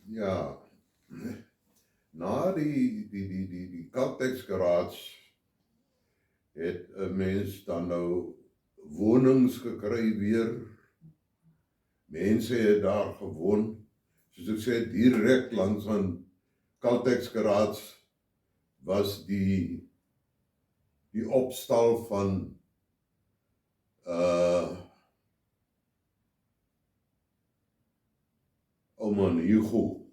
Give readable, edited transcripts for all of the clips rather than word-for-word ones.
Ja, na die Caltex garage het 'n mens dan nou wonings gekry weer. Mense het daar gewoon, soos ek sê, direk langs aan Caltex garage was die opstal van ouma Hugo.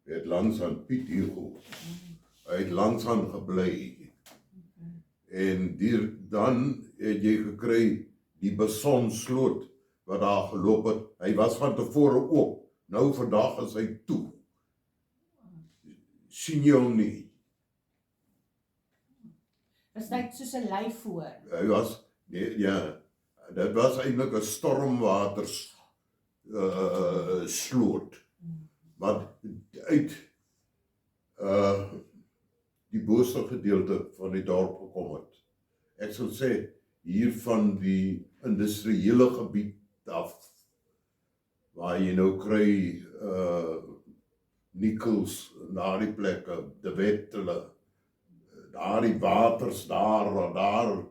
Het langs aan Piet Hugo. Hy het langs aan gebly. En dan het jy gekry die Besonsloot wat daar geloop het. Hy was van tevore ook. Nou vandag is hy toe. Sien jy hom nie? Was dit soos 'n lei voor? Hy was, ja, dit was eintlik 'n stormwater sloot wat uit die boonste gedeelte van die dorp gekom het. Ek sal sê hier van die industriële gebied af, waar jy nou kry Nichols, daardie plekke, De Wet, daardie waters daar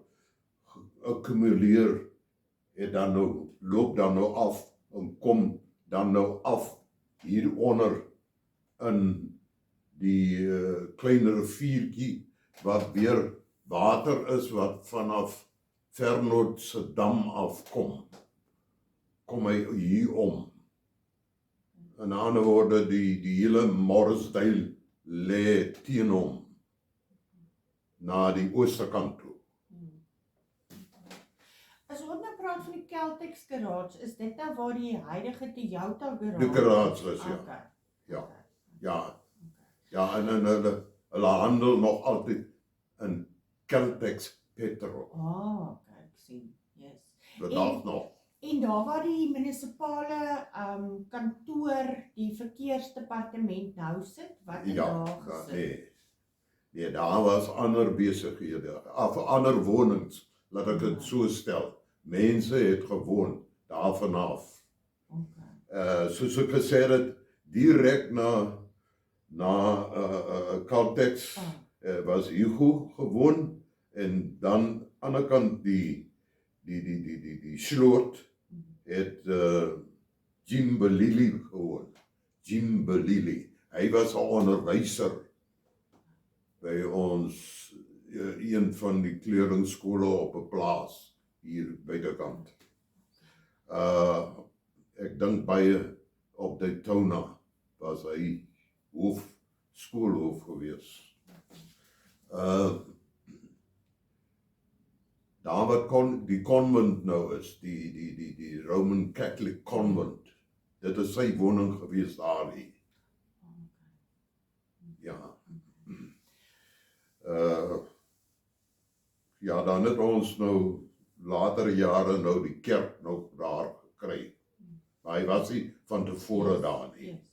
accumuleer, loop dan nou af en kom dan nou af hieronder in die klein riviertjie wat weer water is wat vanaf Fernhout se dam afkom. Kom hy hier om. In ander woorde, die hele Morrisdale lê teen hom na die ooste kant toe. As ons nou praat van die Caltex garage, is dit nou waar die huidige Toyota garage Die garage is, ja. Okay. Ja. Ja, en hulle handel nog altyd in Caltex petrol. Okay, ek sien. Yes. Vandag nog. En daar waar die munisipale kantoor, die verkeersdepartement nou sit, wat het daar gesit? Nee, daar was ander besighede, ander wonings, laat ek dit so stel. Mense het gewoon daar vanaf. Okay. Soos ek gesê het, direk na Caltex was Hugo gewoon, en dan aan die kant die sloot het Jim Belili gewoon. Jim Belili. Hy was 'n onderwyser by ons een van die kleuringsskole op 'n plaas hier buitekant. Ek dink baie op Daytona was hy skoolhoof gewees. Daar wat die convent nou is, die Roman Catholic convent, dit is sy woning gewees daar hier. Ja. Ja, dan het ons nou later jare nou die kerk nou daar gekry. Maar hy was nie van tevore daar nie. Yes.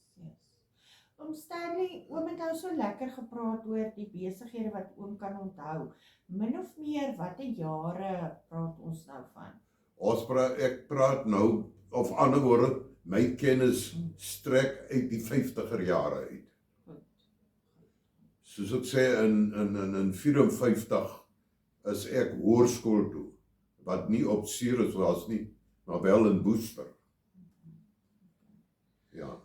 Stanley, oom het nou so lekker gepraat oor die besighede wat oom kan onthou. Min of meer, watter jare praat ons nou van? Ek praat nou, of ander woorde, my kennis strek uit die 50er jare uit. Soos ek sê, in 54 is ek hoërskool toe, wat nie op Ceres was nie, maar wel in Woester. Ja.